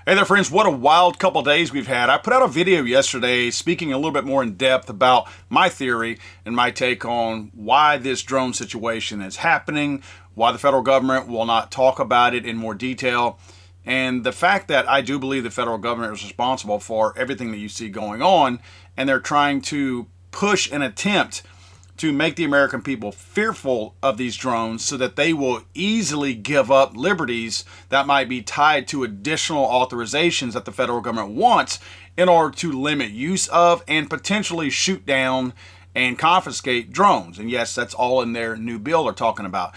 Hey there, friends. What a wild couple days we've had. I put out a video yesterday speaking a little bit more in depth about my theory and my take on why this drone situation is happening, why the federal government will not talk about it in more detail, and the fact that I do believe the federal government is responsible for everything that you see going on, and they're trying to push an attempt to make the American people fearful of these drones so that they will easily give up liberties that might be tied to additional authorizations that the federal government wants in order to limit use of and potentially shoot down and confiscate drones. And yes, that's all in their new bill they're talking about.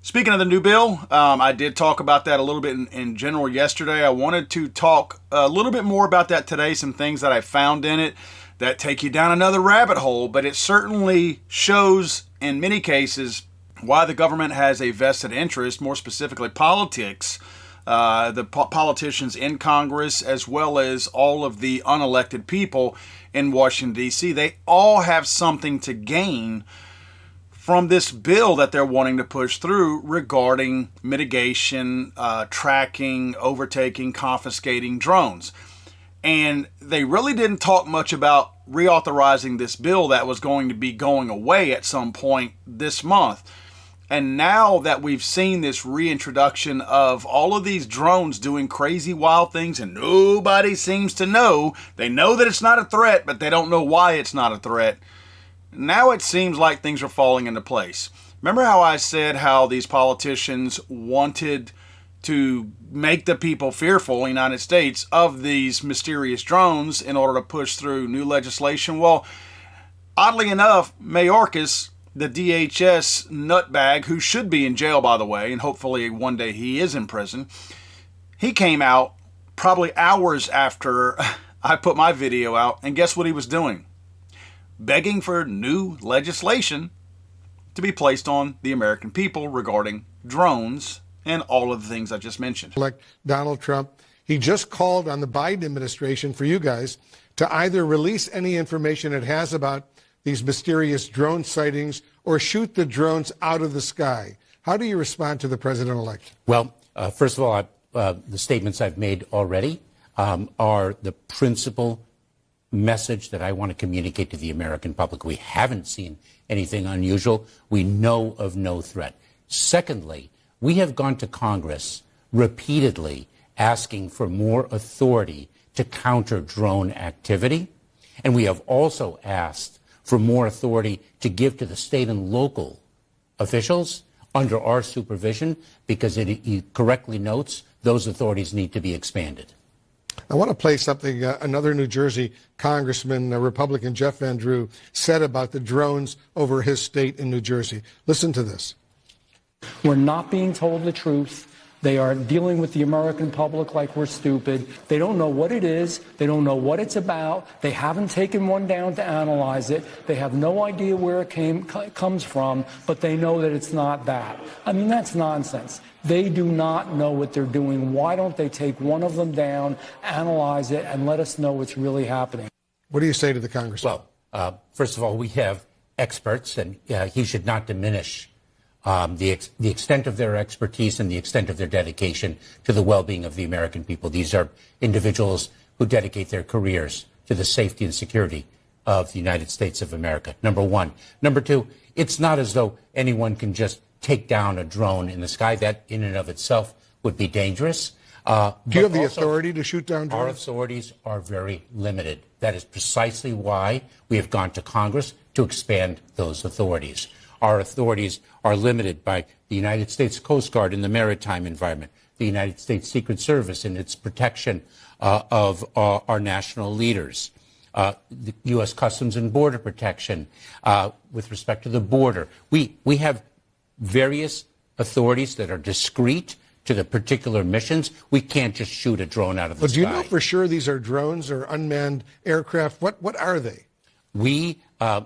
Speaking of the new bill, I did talk about that a little bit in general yesterday. I wanted to talk a little bit more about that today, some things that I found in it that take you down another rabbit hole, but it certainly shows in many cases why the government has a vested interest, more specifically politics, politicians in Congress, as well as all of the unelected people in Washington, D.C. They all have something to gain from this bill that they're wanting to push through regarding mitigation, tracking, overtaking, confiscating drones. And they really didn't talk much about reauthorizing this bill that was going to be going away at some point this month. And now that we've seen this reintroduction of all of these drones doing crazy wild things and nobody seems to know, they know that it's not a threat, but they don't know why it's not a threat. Now it seems like things are falling into place. Remember how I said how these politicians wanted to make the people fearful in the United States of these mysterious drones in order to push through new legislation? Well, oddly enough, Mayorkas, the DHS nutbag, who should be in jail, by the way, and hopefully one day he is in prison, he came out probably hours after I put my video out, and guess what he was doing? Begging for new legislation to be placed on the American people regarding drones and all of the things I just mentioned. Like Donald Trump, he just called on the Biden administration for you guys to either release any information it has about these mysterious drone sightings or shoot the drones out of the sky. How do you respond to the president-elect? Well, first of all, the statements I've made already are the principal message that I want to communicate to the American public. We haven't seen anything unusual. We know of no threat. Secondly, we have gone to Congress repeatedly asking for more authority to counter drone activity. And we have also asked for more authority to give to the state and local officials under our supervision, because he correctly notes those authorities need to be expanded. I want to play something another New Jersey congressman, Republican Jeff Van Drew, said about the drones over his state in New Jersey. Listen to this. We're not being told the truth. They are dealing with the American public like we're stupid. They don't know what it is. They don't know what it's about. They haven't taken one down to analyze it. They have no idea where it comes from, but they know that it's not that. I mean, that's nonsense. They do not know what they're doing. Why don't they take one of them down, analyze it, and let us know what's really happening? What do you say to the congressman? Well, first of all, we have experts, and he should not diminish the extent of their expertise and the extent of their dedication to the well-being of the American people. These are individuals who dedicate their careers to the safety and security of the United States of America, number one. Number two, it's not as though anyone can just take down a drone in the sky. That in and of itself would be dangerous. Do you have the authority to shoot down drones? Our authorities are very limited. That is precisely why we have gone to Congress to expand those authorities. Our authorities are limited by the United States Coast Guard in the maritime environment, the United States Secret Service in its protection of our national leaders, the U.S. Customs and Border Protection with respect to the border. We have various authorities that are discrete to the particular missions. We can't just shoot a drone out of the sky. But do you know for sure these are drones or unmanned aircraft? What are they? We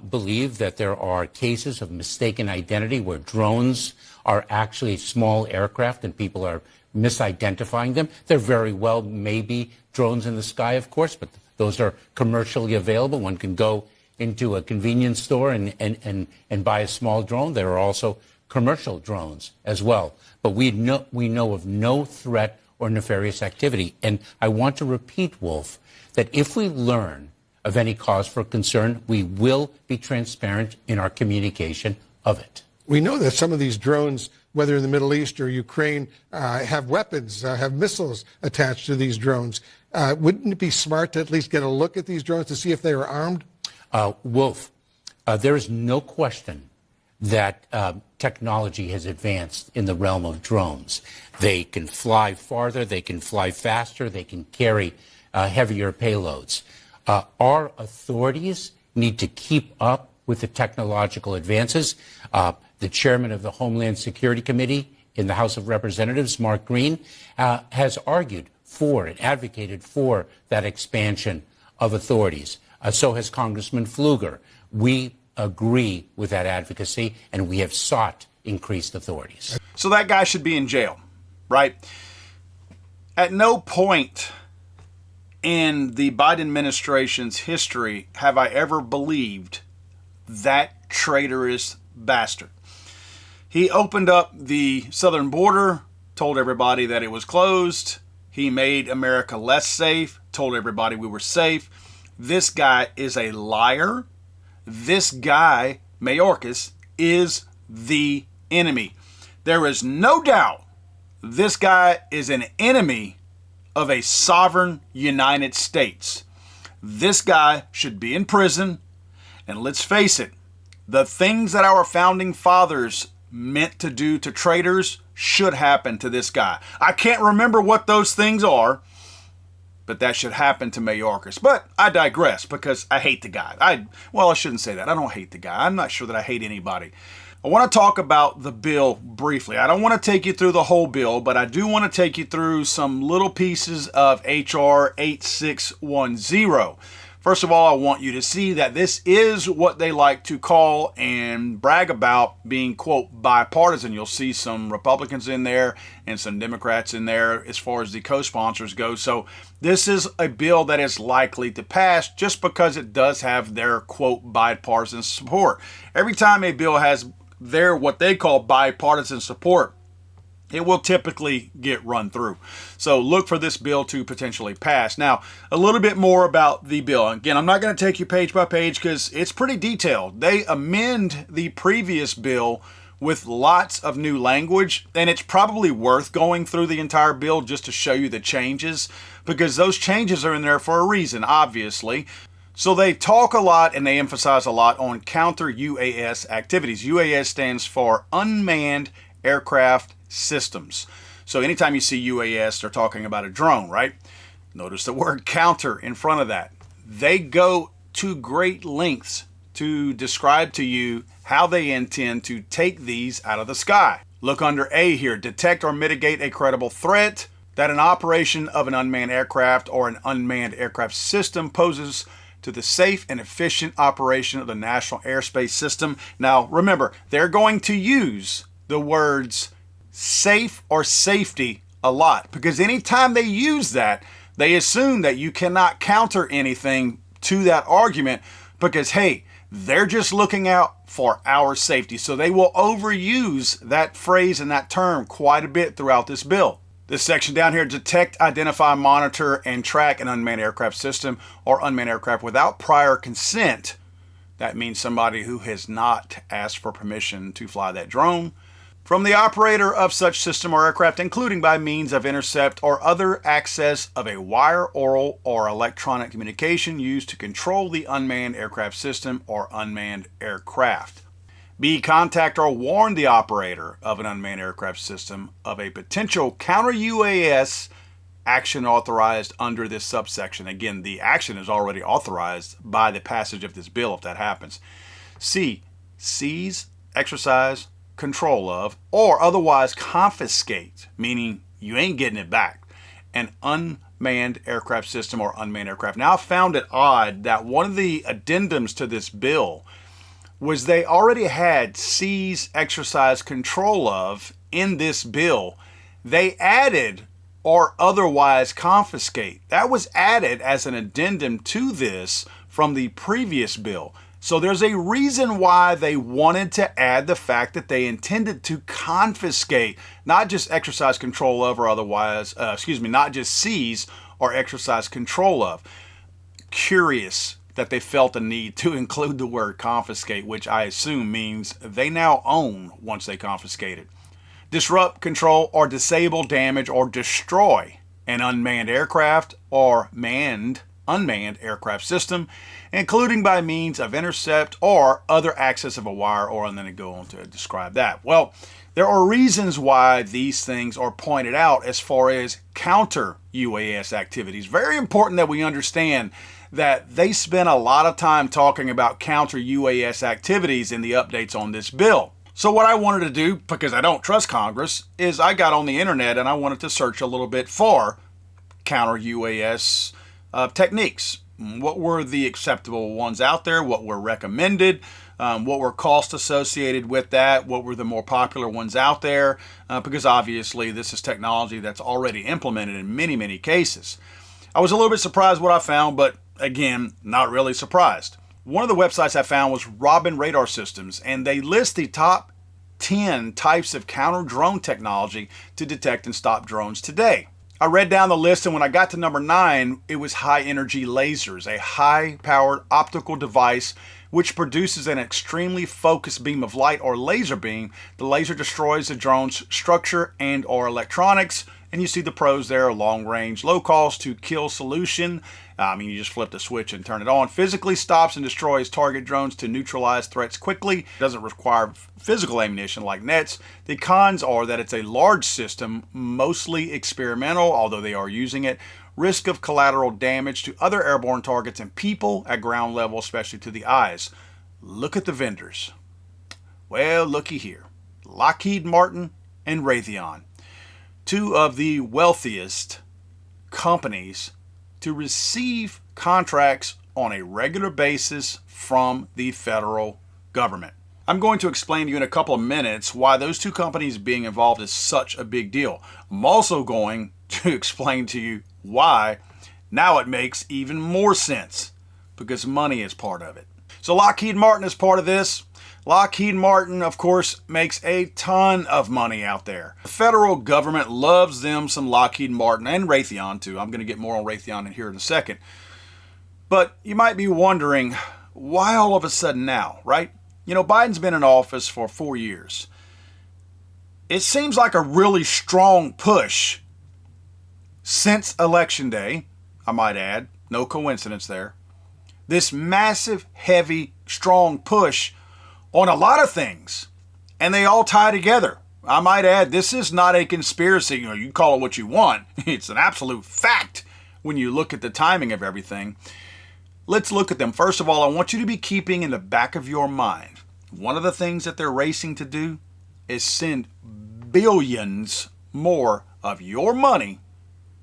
believe that there are cases of mistaken identity where drones are actually small aircraft and people are misidentifying them. There very well may be drones in the sky, of course, but those are commercially available. One can go into a convenience store and buy a small drone. There are also commercial drones as well. But we know of no threat or nefarious activity. And I want to repeat, Wolf, that if we learn of any cause for concern, we will be transparent in our communication of it. We know that some of these drones, whether in the Middle East or Ukraine, have weapons, have missiles attached to these drones. Wouldn't it be smart to at least get a look at these drones to see if they are armed? Wolf, there is no question that technology has advanced in the realm of drones. They can fly farther, they can fly faster, they can carry heavier payloads. Our authorities need to keep up with the technological advances. The chairman of the Homeland Security Committee in the House of Representatives, Mark Green, has argued for and advocated for that expansion of authorities. So has Congressman Pfluger. We agree with that advocacy, and we have sought increased authorities. So that guy should be in jail, right? At no point in the Biden administration's history have I ever believed that traitorous bastard. He opened up the southern border, told everybody that it was closed. He made America less safe, told everybody we were safe. This guy is a liar. This guy, Mayorkas, is the enemy. There is no doubt this guy is an enemy of a sovereign United States. This guy should be in prison. And let's face it, the things that our founding fathers meant to do to traitors should happen to this guy. I can't remember what those things are, but that should happen to Mayorkas. But I digress because I hate the guy. I shouldn't say that. I don't hate the guy. I'm not sure that I hate anybody. I want to talk about the bill briefly. I don't want to take you through the whole bill, but I do want to take you through some little pieces of HR 8610. First of all, I want you to see that this is what they like to call and brag about being, quote, bipartisan. You'll see some Republicans in there and some Democrats in there as far as the co-sponsors go. So this is a bill that is likely to pass just because it does have their, quote, bipartisan support. Every time a bill has their what they call bipartisan support, it will typically get run through. So look for this bill to potentially pass. Now, a little bit more about the bill. Again, I'm not going to take you page by page because it's pretty detailed. They amend the previous bill with lots of new language, and it's probably worth going through the entire bill just to show you the changes, because those changes are in there for a reason, obviously. So they talk a lot and they emphasize a lot on counter UAS activities. UAS stands for unmanned aircraft systems. So anytime you see UAS, they're talking about a drone, right? Notice the word counter in front of that. They go to great lengths to describe to you how they intend to take these out of the sky. Look under A here, detect or mitigate a credible threat that an operation of an unmanned aircraft or an unmanned aircraft system poses to the safe and efficient operation of the national airspace system. Now, remember, they're going to use the words safe or safety a lot, because anytime they use that, they assume that you cannot counter anything to that argument because, hey, they're just looking out for our safety. So they will overuse that phrase and that term quite a bit throughout this bill. This section down here, detect, identify, monitor, and track an unmanned aircraft system or unmanned aircraft without prior consent. That means somebody who has not asked for permission to fly that drone from the operator of such system or aircraft, including by means of intercept or other access of a wire, oral, or electronic communication used to control the unmanned aircraft system or unmanned aircraft. B, contact or warn the operator of an unmanned aircraft system of a potential counter-UAS action authorized under this subsection. Again, the action is already authorized by the passage of this bill if that happens. C, seize, exercise, control of, or otherwise confiscate, meaning you ain't getting it back, an unmanned aircraft system or unmanned aircraft. Now, I found it odd that one of the addendums to this bill was they already had seize, exercise, control of in this bill. They added or otherwise confiscate. That was added as an addendum to this from the previous bill. So there's a reason why they wanted to add the fact that they intended to confiscate, not just exercise control of or otherwise, not just seize or exercise control of. Curious that they felt the need to include the word confiscate, which I assume means they now own once they confiscated. Disrupt, control, or disable, damage, or destroy an unmanned aircraft or unmanned aircraft system, including by means of intercept or other access of a wire, and then it go on to describe that. Well, there are reasons why these things are pointed out as far as counter UAS activities. Very important that we understand that they spent a lot of time talking about counter UAS activities in the updates on this bill. So what I wanted to do, because I don't trust Congress, is I got on the internet and I wanted to search a little bit for counter UAS techniques. What were the acceptable ones out there? What were recommended? What were costs associated with that? What were the more popular ones out there? Because obviously this is technology that's already implemented in many, many cases. I was a little bit surprised what I found, but again, not really surprised. One of the websites I found was Robin Radar Systems, and they list the top 10 types of counter drone technology to detect and stop drones today. I read down the list, and when I got to number 9, it was high energy lasers, a high powered optical device which produces an extremely focused beam of light or laser beam. The laser destroys the drone's structure and or electronics. And you see the pros there: long range, low cost to kill solution. You just flip the switch and turn it on. Physically stops and destroys target drones to neutralize threats quickly. Doesn't require physical ammunition like nets. The cons are that it's a large system, mostly experimental, although they are using it. Risk of collateral damage to other airborne targets and people at ground level, especially to the eyes. Look at the vendors. Well, looky here. Lockheed Martin and Raytheon, two of the wealthiest companies to receive contracts on a regular basis from the federal government. I'm going to explain to you in a couple of minutes why those two companies being involved is such a big deal. I'm also going to explain to you why now it makes even more sense, because money is part of it. So Lockheed Martin is part of this. Lockheed Martin, of course, makes a ton of money out there. The federal government loves them some Lockheed Martin, and Raytheon too. I'm going to get more on Raytheon in here in a second. But you might be wondering, why all of a sudden now, right? You know, Biden's been in office for 4 years. It seems like a really strong push since Election Day, I might add. No coincidence there. This massive, heavy, strong push on a lot of things, and they all tie together. I might add, this is not a conspiracy. You call it what you want. It's an absolute fact when you look at the timing of everything. Let's look at them. First of all, I want you to be keeping in the back of your mind, one of the things that they're racing to do is send billions more of your money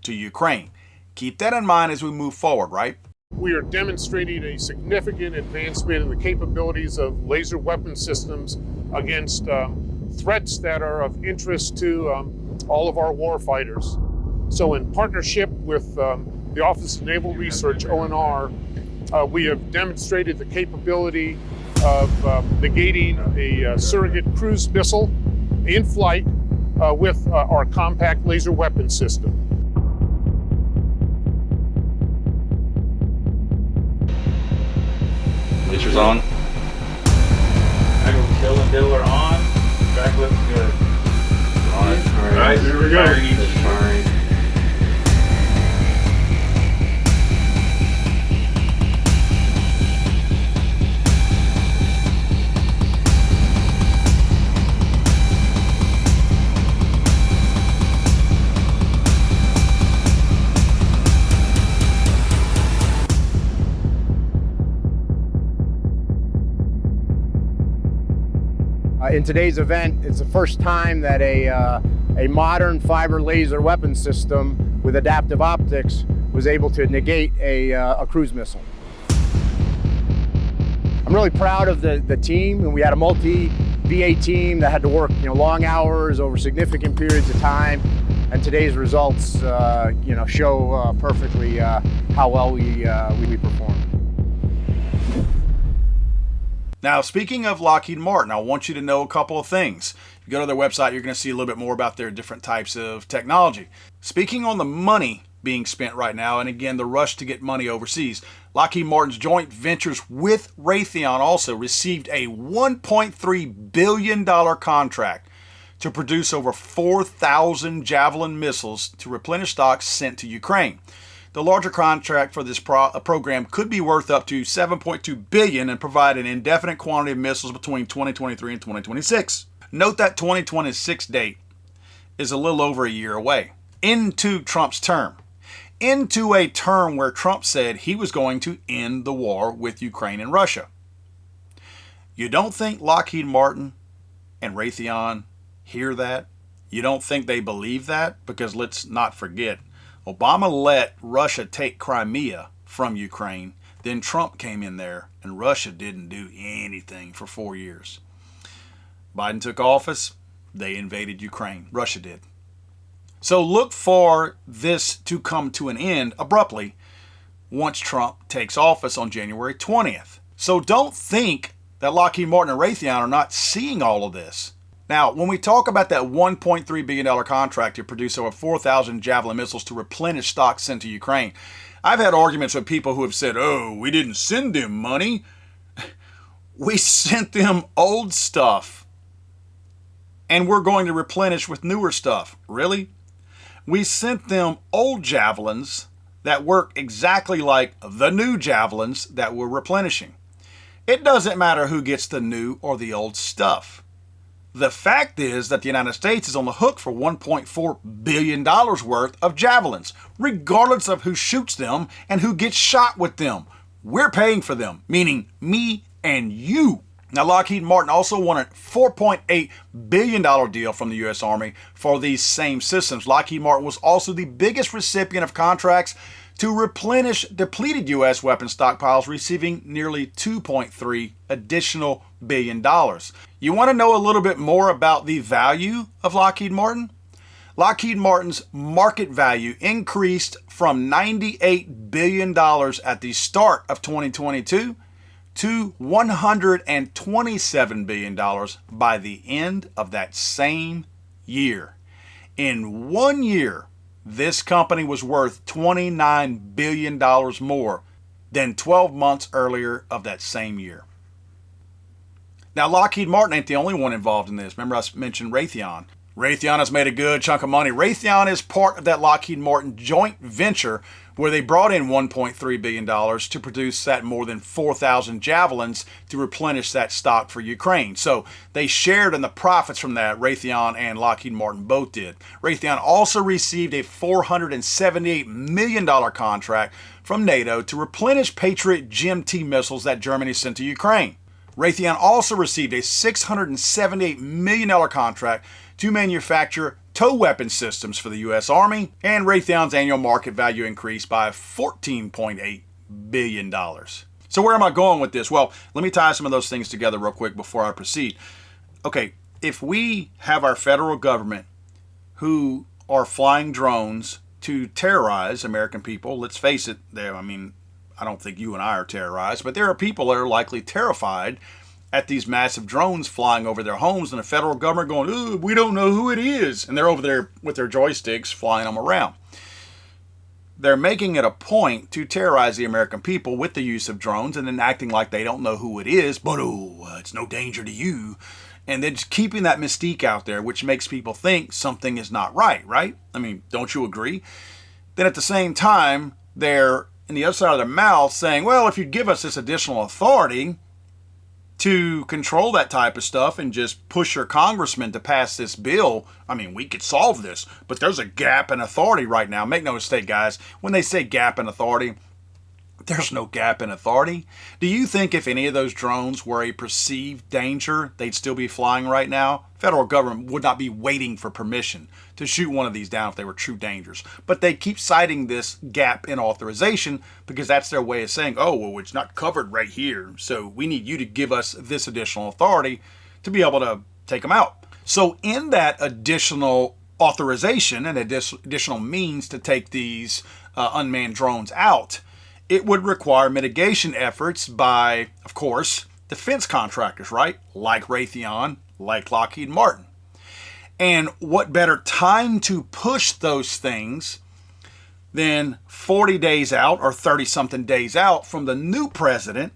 to Ukraine. Keep that in mind as we move forward, right? We are demonstrating a significant advancement in the capabilities of laser weapon systems against threats that are of interest to all of our war fighters. So in partnership with the Office of Naval Research, ONR, we have demonstrated the capability of negating a surrogate cruise missile in flight with our compact laser weapon system. Lasers on. Actual kill and bill are on. Track looks good. Alright, here we go. Firing. In today's event, it's the first time that a modern fiber laser weapon system with adaptive optics was able to negate a cruise missile. I'm really proud of the team, and we had a multi-BA team that had to work long hours over significant periods of time, and today's results show perfectly how well we performed. Now, speaking of Lockheed Martin, I want you to know a couple of things. If you go to their website, you're going to see a little bit more about their different types of technology. Speaking on the money being spent right now, and again, the rush to get money overseas, Lockheed Martin's joint ventures with Raytheon also received a $1.3 billion contract to produce over 4,000 Javelin missiles to replenish stocks sent to Ukraine. The larger contract for this program could be worth up to $7.2 billion and provide an indefinite quantity of missiles between 2023 and 2026. Note that 2026 date is a little over a year away, into Trump's term, into a term where Trump said he was going to end the war with Ukraine and Russia. You don't think Lockheed Martin and Raytheon hear that? You don't think they believe that? Because let's not forget, Obama let Russia take Crimea from Ukraine. Then Trump came in there and Russia didn't do anything for 4 years. Biden took office, they invaded Ukraine. Russia did. So look for this to come to an end abruptly once Trump takes office on January 20th. So don't think that Lockheed Martin and Raytheon are not seeing all of this. Now, when we talk about that $1.3 billion contract to produce over 4,000 Javelin missiles to replenish stocks sent to Ukraine, I've had arguments with people who have said, oh, we didn't send them money. We sent them old stuff. And we're going to replenish with newer stuff. Really? We sent them old Javelins that work exactly like the new Javelins that we're replenishing. It doesn't matter who gets the new or the old stuff. The fact is that the United States is on the hook for $1.4 billion worth of Javelins, regardless of who shoots them and who gets shot with them. We're paying for them, meaning me and you. Now, Lockheed Martin also won a $4.8 billion deal from the U.S. Army for these same systems. Lockheed Martin was also the biggest recipient of contracts to replenish depleted U.S. weapon stockpiles, receiving nearly $2.3 additional billion. You want to know a little bit more about the value of Lockheed Martin? Lockheed Martin's market value increased from $98 billion at the start of 2022 to $127 billion by the end of that same year. In 1 year, this company was worth $29 billion more than 12 months earlier of that same year. Now, Lockheed Martin ain't the only one involved in this. Remember I mentioned Raytheon. Raytheon has made a good chunk of money. Raytheon is part of that Lockheed Martin joint venture where they brought in $1.3 billion to produce that more than 4,000 Javelins to replenish that stock for Ukraine. So they shared in the profits from that, Raytheon and Lockheed Martin both did. Raytheon also received a $478 million contract from NATO to replenish Patriot GMT missiles that Germany sent to Ukraine. Raytheon also received a $678 million contract to manufacture tow weapon systems for the U.S. Army, and Raytheon's annual market value increased by $14.8 billion. So where am I going with this? Well, let me tie some of those things together real quick before I proceed. Okay, if we have our federal government who are flying drones to terrorize American people, let's face it, I don't think you and I are terrorized, but there are people that are likely terrified at these massive drones flying over their homes and the federal government going, ooh, we don't know who it is. And they're over there with their joysticks flying them around. They're making it a point to terrorize the American people with the use of drones and then acting like they don't know who it is, but it's no danger to you. And then just keeping that mystique out there, which makes people think something is not right? Don't you agree? Then at the same time, they're in the other side of their mouth saying, well, if you give us this additional authority to control that type of stuff and just push your congressman to pass this bill, we could solve this. But there's a gap in authority right now. Make no mistake, guys. When they say gap in authority, there's no gap in authority. Do you think if any of those drones were a perceived danger, they'd still be flying right now? Federal government would not be waiting for permission to shoot one of these down if they were true dangers. But they keep citing this gap in authorization because that's their way of saying, oh, well, it's not covered right here. So we need you to give us this additional authority to be able to take them out. So in that additional authorization and additional means to take these unmanned drones out, it would require mitigation efforts by, of course, defense contractors, right? Like Raytheon, like Lockheed Martin. And what better time to push those things than 40 days out or 30-something days out from the new president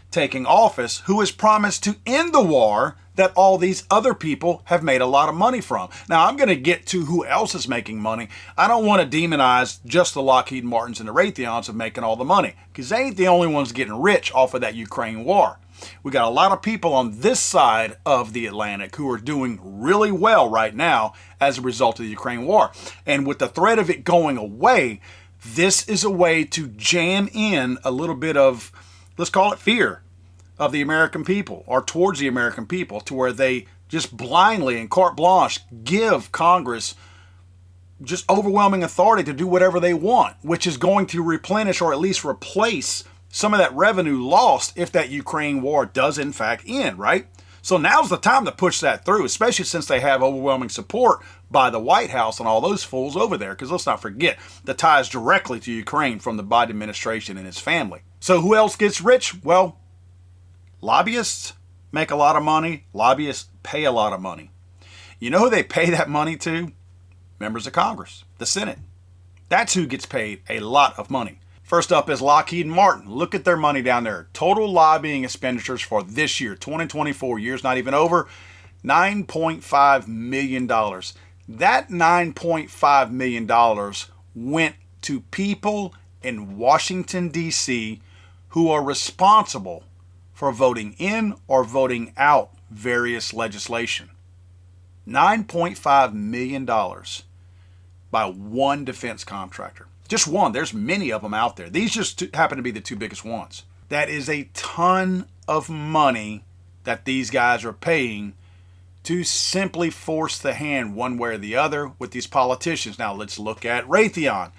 taking office, who has promised to end the war that all these other people have made a lot of money from. Now, I'm going to get to who else is making money. I don't want to demonize just the Lockheed Martins and the Raytheons of making all the money, because they ain't the only ones getting rich off of that Ukraine war. We got a lot of people on this side of the Atlantic who are doing really well right now as a result of the Ukraine war. And with the threat of it going away, this is a way to jam in a little bit of, let's call it fear, of the American people, or towards the American people, to where they just blindly and carte blanche give Congress just overwhelming authority to do whatever they want, which is going to replenish or at least replace some of that revenue lost if that Ukraine war does in fact end, right? So now's the time to push that through, especially since they have overwhelming support by the White House and all those fools over there, because let's not forget the ties directly to Ukraine from the Biden administration and his family. So who else gets rich? Well, lobbyists make a lot of money. Lobbyists pay a lot of money. You know who they pay that money to? Members of Congress, the Senate. That's who gets paid a lot of money. First up is Lockheed Martin. Look at their money down there. Total lobbying expenditures for this year, 2024, year's not even over, $9.5 million. That $9.5 million went to people in Washington, D.C. who are responsible for voting in or voting out various legislation. $9.5 million by one defense contractor. Just one. There's many of them out there. These just happen to be the two biggest ones. That is a ton of money that these guys are paying to simply force the hand one way or the other with these politicians. Now let's look at Raytheon.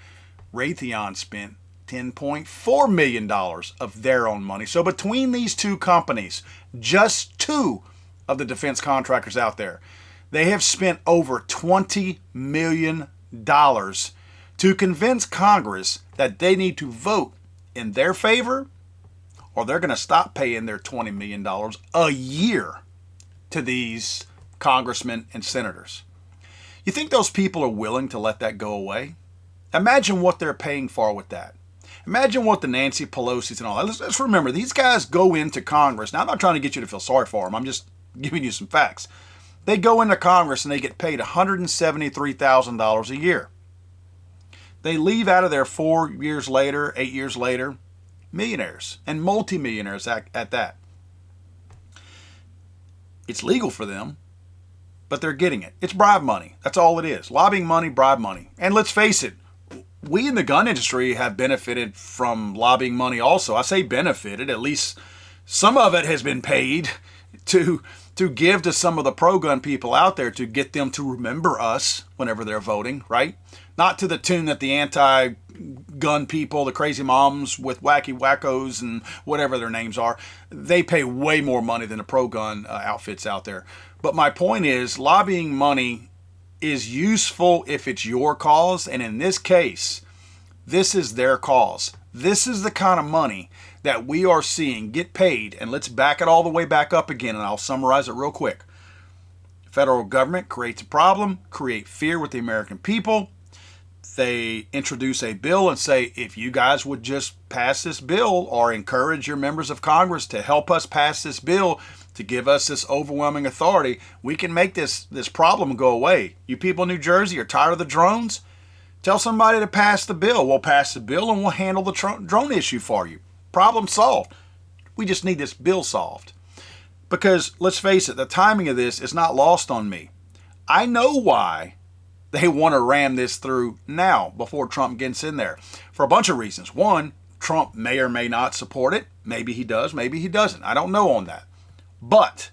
Raytheon spent $10.4 million of their own money. So between these two companies, just two of the defense contractors out there, they have spent over $20 million to convince Congress that they need to vote in their favor, or they're going to stop paying their $20 million a year to these congressmen and senators. You think those people are willing to let that go away? Imagine what they're paying for with that. Imagine what the Nancy Pelosi's and all that. Let's remember, these guys go into Congress. Now, I'm not trying to get you to feel sorry for them. I'm just giving you some facts. They go into Congress and they get paid $173,000 a year. They leave out of there 4 years later, 8 years later, millionaires and multimillionaires at that. It's legal for them, but they're getting it. It's bribe money. That's all it is. Lobbying money, bribe money. And let's face it, we in the gun industry have benefited from lobbying money also. I say benefited, at least some of it has been paid to give to some of the pro-gun people out there to get them to remember us whenever they're voting, right? Not to the tune that the anti-gun people, the crazy moms with wacky wackos and whatever their names are, they pay way more money than the pro-gun outfits out there. But my point is, lobbying money is useful if it's your cause, and in this case, this is their cause. This is the kind of money that we are seeing get paid, and let's back it all the way back up again, and I'll summarize it real quick. Federal government creates a problem, create fear with the American people. They introduce a bill and say, if you guys would just pass this bill or encourage your members of Congress to help us pass this bill to give us this overwhelming authority, we can make this problem go away. You people in New Jersey are tired of the drones? Tell somebody to pass the bill. We'll pass the bill and we'll handle the drone issue for you. Problem solved. We just need this bill solved. Because let's face it, the timing of this is not lost on me. I know why they want to ram this through now before Trump gets in there for a bunch of reasons. One, Trump may or may not support it. Maybe he does, maybe he doesn't. I don't know on that. But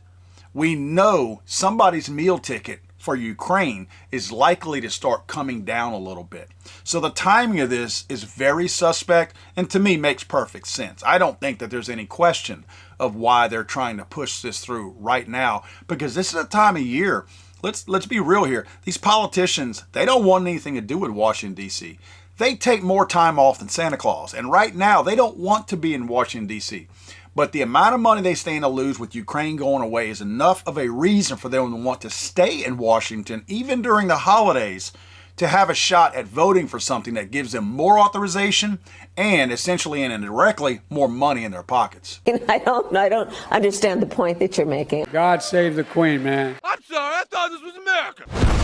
we know somebody's meal ticket for Ukraine is likely to start coming down a little bit. So the timing of this is very suspect and to me makes perfect sense. I don't think that there's any question of why they're trying to push this through right now, because this is a time of year. Let's be real here. These politicians, they don't want anything to do with Washington, D.C. They take more time off than Santa Claus. And right now, they don't want to be in Washington, D.C. but the amount of money they stand to lose with Ukraine going away is enough of a reason for them to want to stay in Washington, even during the holidays, to have a shot at voting for something that gives them more authorization and essentially and indirectly more money in their pockets. I don't understand the point that you're making. God save the Queen, man. I'm sorry, I thought this was America.